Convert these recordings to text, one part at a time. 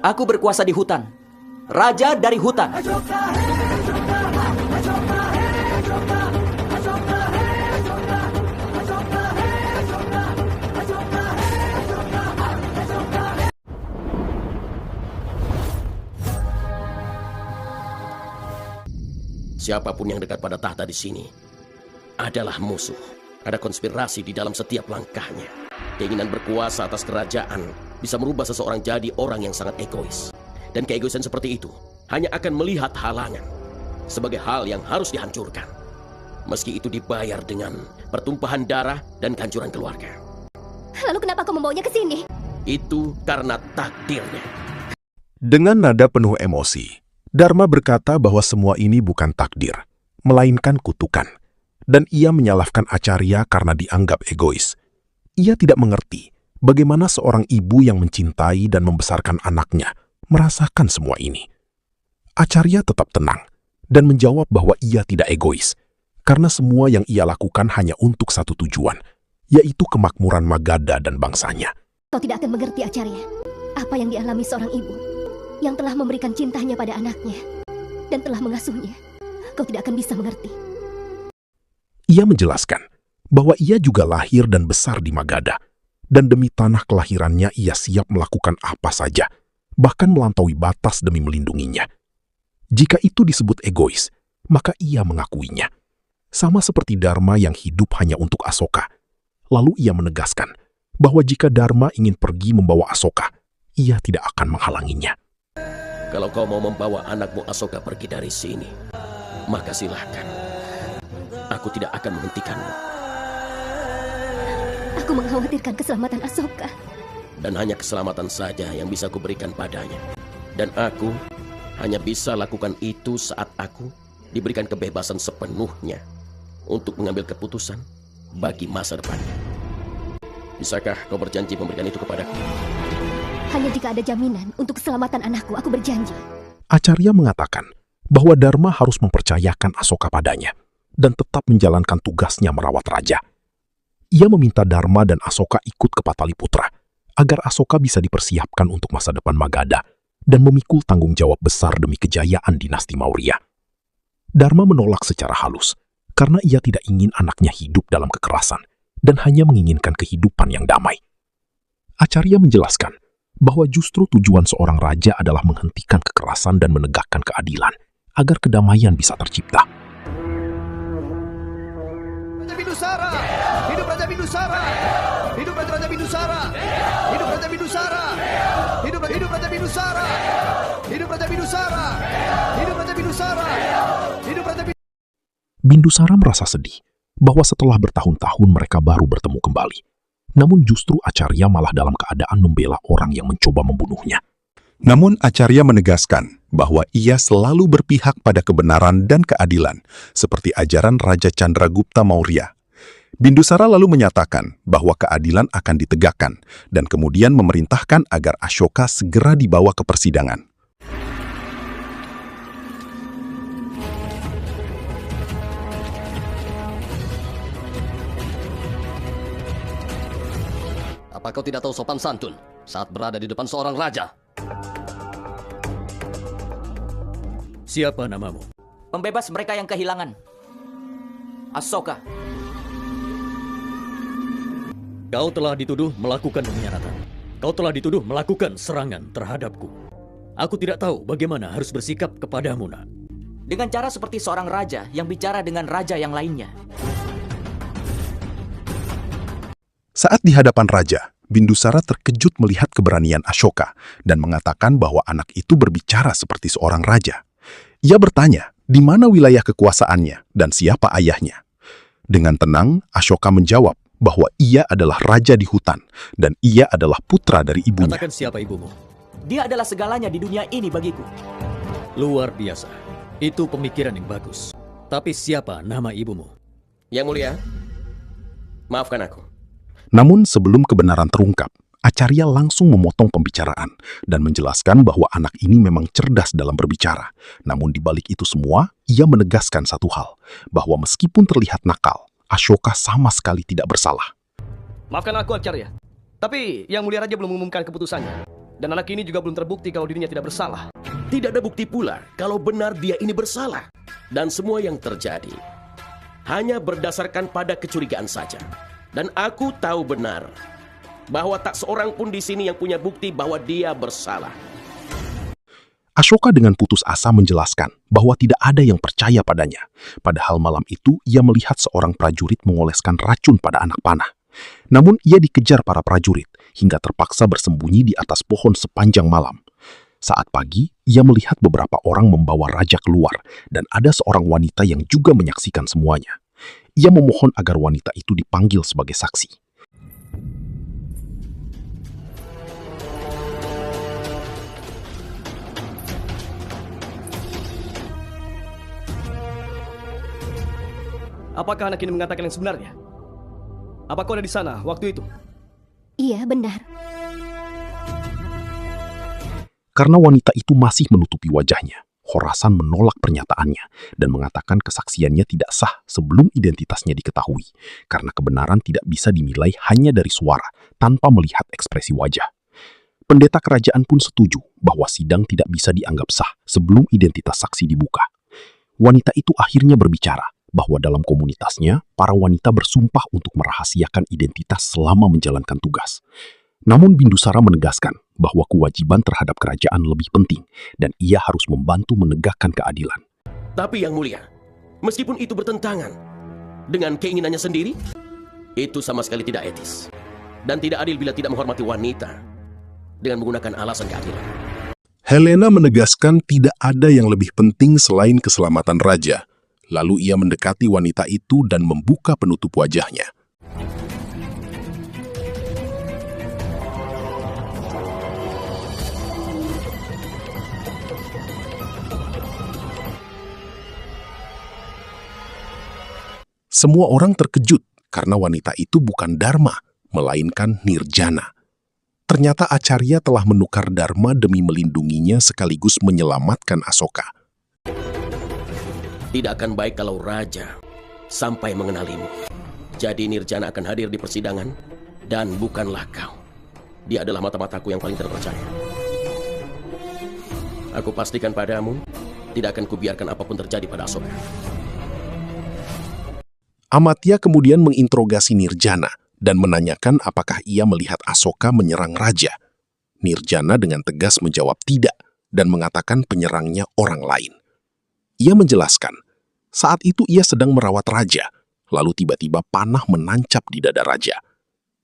Aku berkuasa di hutan. Raja dari hutan. Siapapun yang dekat pada tahta di sini adalah musuh. Ada konspirasi di dalam setiap langkahnya. Keinginan berkuasa atas kerajaan bisa merubah seseorang jadi orang yang sangat egois. Dan keegoisan seperti itu hanya akan melihat halangan sebagai hal yang harus dihancurkan. Meski itu dibayar dengan pertumpahan darah dan kehancuran keluarga. Lalu kenapa kau membawanya ke sini? Itu karena takdirnya. Dengan nada penuh emosi, Dharma berkata bahwa semua ini bukan takdir, melainkan kutukan. Dan ia menyalahkan Acarya karena dianggap egois. Ia tidak mengerti bagaimana seorang ibu yang mencintai dan membesarkan anaknya merasakan semua ini. Acarya tetap tenang dan menjawab bahwa ia tidak egois, karena semua yang ia lakukan hanya untuk satu tujuan, yaitu kemakmuran Magadha dan bangsanya. Kau tidak akan mengerti, Acarya, apa yang dialami seorang ibu yang telah memberikan cintanya pada anaknya dan telah mengasuhnya. Kau tidak akan bisa mengerti. Ia menjelaskan bahwa ia juga lahir dan besar di Magadha, dan demi tanah kelahirannya ia siap melakukan apa saja, bahkan melampaui batas demi melindunginya. Jika itu disebut egois, maka ia mengakuinya. Sama seperti Dharma yang hidup hanya untuk Asoka. Lalu ia menegaskan bahwa jika Dharma ingin pergi membawa Asoka, ia tidak akan menghalanginya. Kalau kau mau membawa anakmu Asoka pergi dari sini, maka silahkan. Aku tidak akan menghentikanmu. Aku mengkhawatirkan keselamatan Asoka. Dan hanya keselamatan saja yang bisa kuberikan padanya. Dan aku hanya bisa lakukan itu saat aku diberikan kebebasan sepenuhnya untuk mengambil keputusan bagi masa depannya. Bisakah kau berjanji memberikan itu kepadaku? Hanya jika ada jaminan untuk keselamatan anakku, aku berjanji. Acarya mengatakan bahwa Dharma harus mempercayakan Asoka padanya dan tetap menjalankan tugasnya merawat raja. Ia meminta Dharma dan Asoka ikut ke Pataliputra agar Asoka bisa dipersiapkan untuk masa depan Magadha dan memikul tanggung jawab besar demi kejayaan dinasti Maurya. Dharma menolak secara halus karena ia tidak ingin anaknya hidup dalam kekerasan dan hanya menginginkan kehidupan yang damai. Acarya menjelaskan bahwa justru tujuan seorang raja adalah menghentikan kekerasan dan menegakkan keadilan agar kedamaian bisa tercipta. Raja Bindusara! Hidup Raja Bindusara! Hidup Raja Bindusara! Hidup Raja Bindusara! Hidup Raja Bindusara! Hidup Raja Bindusara! Hidup Raja Bindusara! Hidup Raja Bindusara! Bindusara merasa sedih bahwa setelah bertahun-tahun mereka baru bertemu kembali. Namun justru Acarya malah dalam keadaan membela orang yang mencoba membunuhnya. Namun Acarya menegaskan bahwa ia selalu berpihak pada kebenaran dan keadilan, seperti ajaran Raja Chandragupta Maurya. Bindusara lalu menyatakan bahwa keadilan akan ditegakkan dan kemudian memerintahkan agar Ashoka segera dibawa ke persidangan. Apa kau tidak tahu sopan santun saat berada di depan seorang raja? Siapa namamu? Pembebas mereka yang kehilangan. Asoka. Kau telah dituduh melakukan pengkhianatan. Kau telah dituduh melakukan serangan terhadapku. Aku tidak tahu bagaimana harus bersikap kepadamu, nak. Dengan cara seperti seorang raja yang bicara dengan raja yang lainnya. Saat di hadapan raja, Bindusara terkejut melihat keberanian Ashoka dan mengatakan bahwa anak itu berbicara seperti seorang raja. Ia bertanya, di mana wilayah kekuasaannya dan siapa ayahnya. Dengan tenang, Ashoka menjawab bahwa ia adalah raja di hutan dan ia adalah putra dari ibunya. Katakan siapa ibumu. Dia adalah segalanya di dunia ini bagiku. Luar biasa. Itu pemikiran yang bagus. Tapi siapa nama ibumu? Yang mulia, maafkan aku. Namun sebelum kebenaran terungkap, Acarya langsung memotong pembicaraan dan menjelaskan bahwa anak ini memang cerdas dalam berbicara. Namun di balik itu semua, ia menegaskan satu hal, bahwa meskipun terlihat nakal, Ashoka sama sekali tidak bersalah. Maafkan aku, Acarya. Tapi Yang Mulia Raja belum mengumumkan keputusannya. Dan anak ini juga belum terbukti kalau dirinya tidak bersalah. Tidak ada bukti pula kalau benar dia ini bersalah. Dan semua yang terjadi hanya berdasarkan pada kecurigaan saja. Dan aku tahu benar bahwa tak seorang pun di sini yang punya bukti bahwa dia bersalah. Ashoka dengan putus asa menjelaskan bahwa tidak ada yang percaya padanya. Padahal malam itu ia melihat seorang prajurit mengoleskan racun pada anak panah. Namun ia dikejar para prajurit hingga terpaksa bersembunyi di atas pohon sepanjang malam. Saat pagi, ia melihat beberapa orang membawa raja keluar dan ada seorang wanita yang juga menyaksikan semuanya. Ia memohon agar wanita itu dipanggil sebagai saksi. Apakah anak ini mengatakan yang sebenarnya? Apa kau ada di sana waktu itu? Iya, benar. Karena wanita itu masih menutupi wajahnya, Khorasan menolak pernyataannya dan mengatakan kesaksiannya tidak sah sebelum identitasnya diketahui, karena kebenaran tidak bisa dinilai hanya dari suara tanpa melihat ekspresi wajah. Pendeta kerajaan pun setuju bahwa sidang tidak bisa dianggap sah sebelum identitas saksi dibuka. Wanita itu akhirnya berbicara bahwa dalam komunitasnya, para wanita bersumpah untuk merahasiakan identitas selama menjalankan tugas. Namun Bindusara menegaskan bahwa kewajiban terhadap kerajaan lebih penting dan ia harus membantu menegakkan keadilan. Tapi yang mulia, meskipun itu bertentangan dengan keinginannya sendiri, itu sama sekali tidak etis. Dan tidak adil bila tidak menghormati wanita dengan menggunakan alasan keadilan. Helena menegaskan tidak ada yang lebih penting selain keselamatan raja. Lalu ia mendekati wanita itu dan membuka penutup wajahnya. Semua orang terkejut karena wanita itu bukan Dharma, melainkan Nirjana. Ternyata Acarya telah menukar Dharma demi melindunginya sekaligus menyelamatkan Asoka. Tidak akan baik kalau raja sampai mengenalimu. Jadi Nirjana akan hadir di persidangan dan bukanlah kau. Dia adalah mata-mataku yang paling terpercaya. Aku pastikan padamu, tidak akan kubiarkan apapun terjadi pada Asoka. Amatya kemudian menginterogasi Nirjana dan menanyakan apakah ia melihat Asoka menyerang raja. Nirjana dengan tegas menjawab tidak dan mengatakan penyerangnya orang lain. Ia menjelaskan, saat itu ia sedang merawat raja, lalu tiba-tiba panah menancap di dada raja.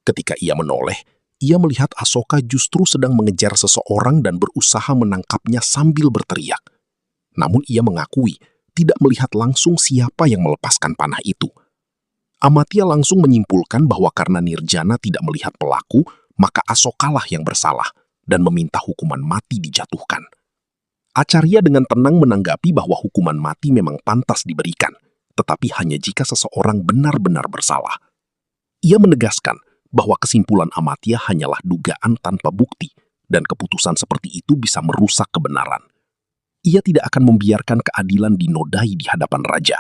Ketika ia menoleh, ia melihat Asoka justru sedang mengejar seseorang dan berusaha menangkapnya sambil berteriak. Namun ia mengakui tidak melihat langsung siapa yang melepaskan panah itu. Amatya langsung menyimpulkan bahwa karena Nirjana tidak melihat pelaku, maka Asokalah yang bersalah dan meminta hukuman mati dijatuhkan. Acarya dengan tenang menanggapi bahwa hukuman mati memang pantas diberikan, tetapi hanya jika seseorang benar-benar bersalah. Ia menegaskan bahwa kesimpulan Amatya hanyalah dugaan tanpa bukti, dan keputusan seperti itu bisa merusak kebenaran. Ia tidak akan membiarkan keadilan dinodai di hadapan raja.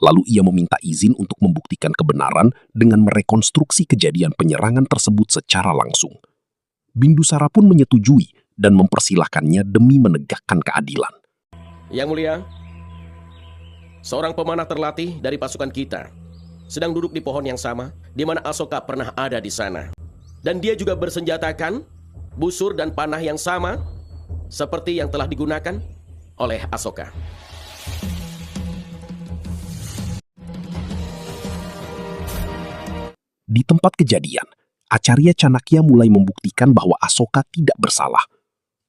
Lalu ia meminta izin untuk membuktikan kebenaran dengan merekonstruksi kejadian penyerangan tersebut secara langsung. Bindusara pun menyetujui dan mempersilahkannya demi menegakkan keadilan. Yang mulia, seorang pemanah terlatih dari pasukan kita sedang duduk di pohon yang sama di mana Asoka pernah ada di sana. Dan dia juga bersenjatakan busur dan panah yang sama seperti yang telah digunakan oleh Asoka. Di tempat kejadian, Acarya Chanakya mulai membuktikan bahwa Asoka tidak bersalah.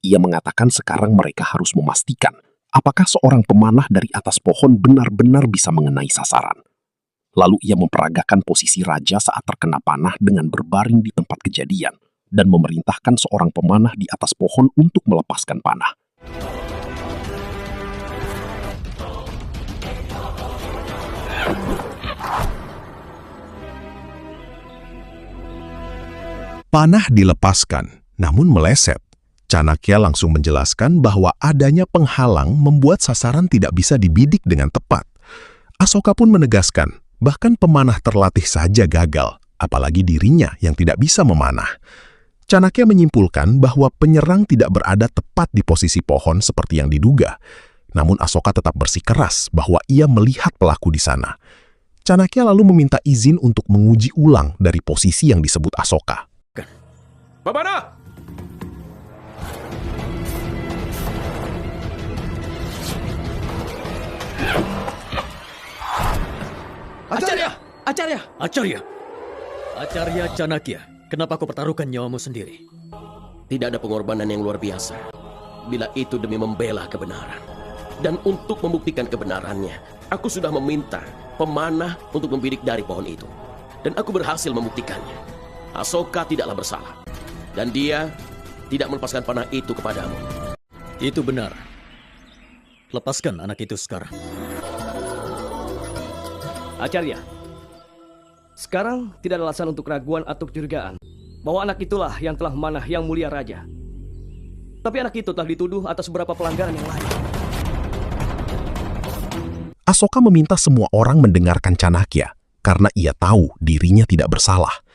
Ia mengatakan sekarang mereka harus memastikan apakah seorang pemanah dari atas pohon benar-benar bisa mengenai sasaran. Lalu ia memperagakan posisi raja saat terkena panah dengan berbaring di tempat kejadian dan memerintahkan seorang pemanah di atas pohon untuk melepaskan panah. Panah dilepaskan, namun meleset. Chanakya langsung menjelaskan bahwa adanya penghalang membuat sasaran tidak bisa dibidik dengan tepat. Asoka pun menegaskan, bahkan pemanah terlatih saja gagal, apalagi dirinya yang tidak bisa memanah. Chanakya menyimpulkan bahwa penyerang tidak berada tepat di posisi pohon seperti yang diduga. Namun Asoka tetap bersikeras bahwa ia melihat pelaku di sana. Chanakya lalu meminta izin untuk menguji ulang dari posisi yang disebut Asoka. Pamana! Acarya! Acarya! Acarya! Acarya Chanakya, kenapa kau pertaruhkan nyawamu sendiri? Tidak ada pengorbanan yang luar biasa. Bila itu demi membela kebenaran. Dan untuk membuktikan kebenarannya, aku sudah meminta pemanah untuk membidik dari pohon itu. Dan aku berhasil membuktikannya. Asoka tidaklah bersalah. Dan dia tidak melepaskan panah itu kepadamu. Itu benar. Lepaskan anak itu sekarang. Acarya, sekarang tidak ada alasan untuk keraguan atau kecurigaan bahwa anak itulah yang telah memanah Yang Mulia Raja. Tapi anak itu telah dituduh atas beberapa pelanggaran yang lain. Asoka meminta semua orang mendengarkan Chanakya karena ia tahu dirinya tidak bersalah.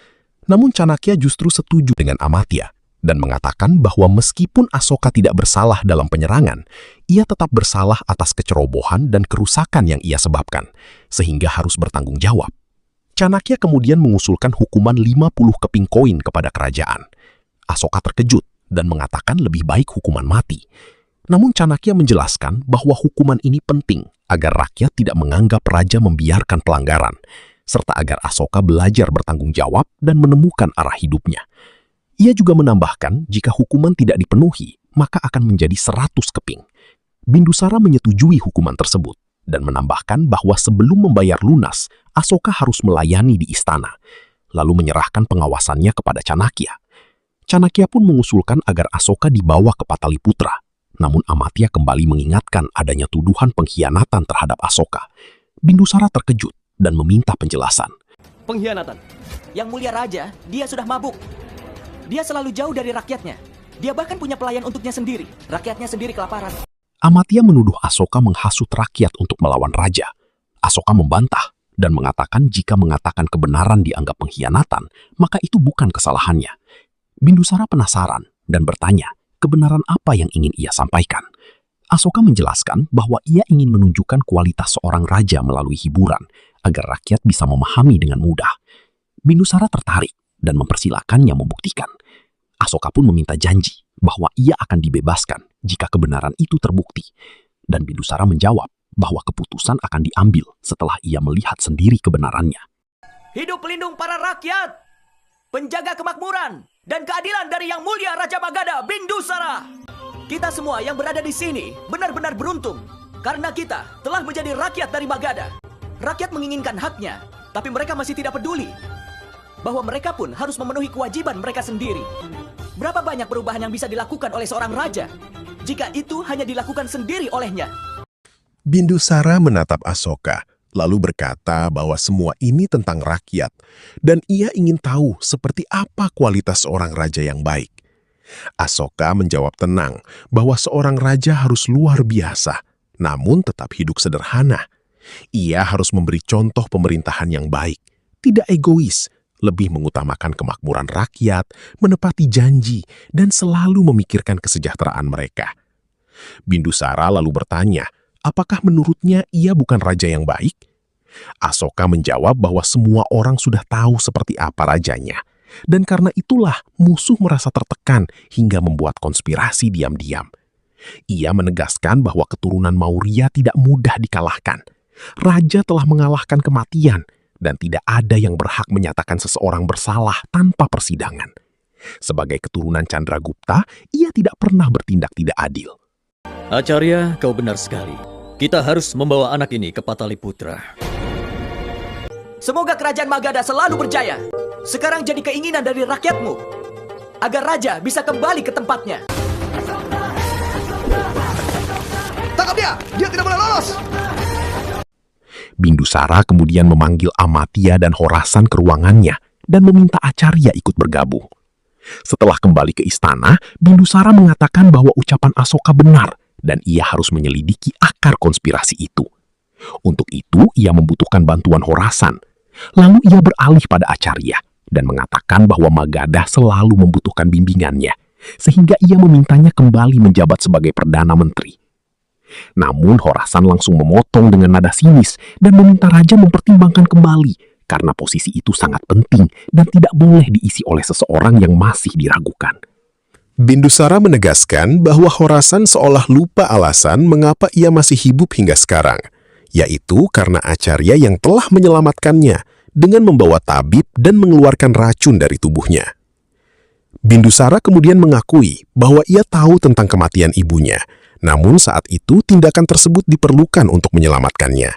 Namun Chanakya justru setuju dengan Amatya dan mengatakan bahwa meskipun Asoka tidak bersalah dalam penyerangan, ia tetap bersalah atas kecerobohan dan kerusakan yang ia sebabkan, sehingga harus bertanggung jawab. Chanakya kemudian mengusulkan hukuman 50 keping koin kepada kerajaan. Asoka terkejut dan mengatakan lebih baik hukuman mati. Namun Chanakya menjelaskan bahwa hukuman ini penting agar rakyat tidak menganggap raja membiarkan pelanggaran, serta agar Asoka belajar bertanggung jawab dan menemukan arah hidupnya. Ia juga menambahkan jika hukuman tidak dipenuhi, maka akan menjadi 100 keping. Bindusara menyetujui hukuman tersebut dan menambahkan bahwa sebelum membayar lunas, Asoka harus melayani di istana, lalu menyerahkan pengawasannya kepada Chanakya. Chanakya pun mengusulkan agar Asoka dibawa ke Pataliputra. Namun Amatya kembali mengingatkan adanya tuduhan pengkhianatan terhadap Asoka. Bindusara terkejut dan meminta penjelasan. Pengkhianatan. Yang Mulia Raja, dia sudah mabuk. Dia selalu jauh dari rakyatnya. Dia bahkan punya pelayan untuknya sendiri. Rakyatnya sendiri kelaparan. Amatya menuduh Asoka menghasut rakyat untuk melawan raja. Asoka membantah dan mengatakan jika mengatakan kebenaran dianggap pengkhianatan, maka itu bukan kesalahannya. Bindusara penasaran dan bertanya, kebenaran apa yang ingin ia sampaikan? Asoka menjelaskan bahwa ia ingin menunjukkan kualitas seorang raja melalui hiburan, agar rakyat bisa memahami dengan mudah. Bindusara tertarik dan mempersilakannya membuktikan. Asoka pun meminta janji bahwa ia akan dibebaskan jika kebenaran itu terbukti. Dan Bindusara menjawab bahwa keputusan akan diambil setelah ia melihat sendiri kebenarannya. Hidup pelindung para rakyat, penjaga kemakmuran dan keadilan dari Yang Mulia Raja Magadha, Bindusara. Kita semua yang berada di sini benar-benar beruntung karena kita telah menjadi rakyat dari Magadha. Rakyat menginginkan haknya, tapi mereka masih tidak peduli bahwa mereka pun harus memenuhi kewajiban mereka sendiri. Berapa banyak perubahan yang bisa dilakukan oleh seorang raja jika itu hanya dilakukan sendiri olehnya? Bindusara menatap Asoka, lalu berkata bahwa semua ini tentang rakyat, dan ia ingin tahu seperti apa kualitas seorang raja yang baik. Asoka menjawab tenang bahwa seorang raja harus luar biasa, namun tetap hidup sederhana. Ia harus memberi contoh pemerintahan yang baik, tidak egois, lebih mengutamakan kemakmuran rakyat, menepati janji, dan selalu memikirkan kesejahteraan mereka. Bindusara lalu bertanya, apakah menurutnya ia bukan raja yang baik? Asoka menjawab bahwa semua orang sudah tahu seperti apa rajanya, dan karena itulah musuh merasa tertekan hingga membuat konspirasi diam-diam. Ia menegaskan bahwa keturunan Maurya tidak mudah dikalahkan. Raja telah mengalahkan kematian, dan tidak ada yang berhak menyatakan seseorang bersalah tanpa persidangan. Sebagai keturunan Chandragupta, ia tidak pernah bertindak tidak adil. Acarya, kau benar sekali. Kita harus membawa anak ini ke Pataliputra. Semoga kerajaan Magadha selalu berjaya. Sekarang jadi keinginan dari rakyatmu agar raja bisa kembali ke tempatnya. Tangkap dia! Dia tidak boleh lolos! Bindusara kemudian memanggil Amatya dan Horasan ke ruangannya dan meminta Acarya ikut bergabung. Setelah kembali ke istana, Bindusara mengatakan bahwa ucapan Asoka benar dan ia harus menyelidiki akar konspirasi itu. Untuk itu, ia membutuhkan bantuan Horasan. Lalu ia beralih pada Acarya dan mengatakan bahwa Magadha selalu membutuhkan bimbingannya, sehingga ia memintanya kembali menjabat sebagai Perdana Menteri. Namun Horasan langsung memotong dengan nada sinis dan meminta raja mempertimbangkan kembali karena posisi itu sangat penting dan tidak boleh diisi oleh seseorang yang masih diragukan. Bindusara menegaskan bahwa Horasan seolah lupa alasan mengapa ia masih hidup hingga sekarang, yaitu karena Acarya yang telah menyelamatkannya dengan membawa tabib dan mengeluarkan racun dari tubuhnya. Bindusara kemudian mengakui bahwa ia tahu tentang kematian ibunya, namun saat itu tindakan tersebut diperlukan untuk menyelamatkannya.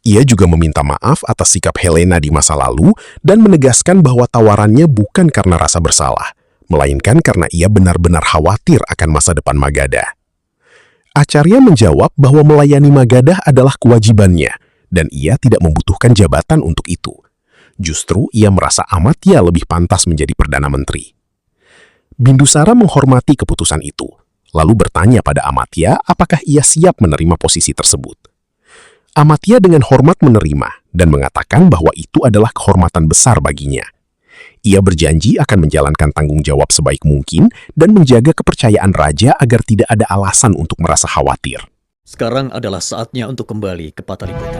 Ia juga meminta maaf atas sikap Helena di masa lalu dan menegaskan bahwa tawarannya bukan karena rasa bersalah, melainkan karena ia benar-benar khawatir akan masa depan Magadha. Acarya menjawab bahwa melayani Magadha adalah kewajibannya, dan ia tidak membutuhkan jabatan untuk itu. Justru ia merasa Amatya lebih pantas menjadi Perdana Menteri. Bindusara menghormati keputusan itu, lalu bertanya pada Amatya apakah ia siap menerima posisi tersebut. Amatya dengan hormat menerima dan mengatakan bahwa itu adalah kehormatan besar baginya. Ia berjanji akan menjalankan tanggung jawab sebaik mungkin dan menjaga kepercayaan raja agar tidak ada alasan untuk merasa khawatir. Sekarang adalah saatnya untuk kembali ke Pataliputra.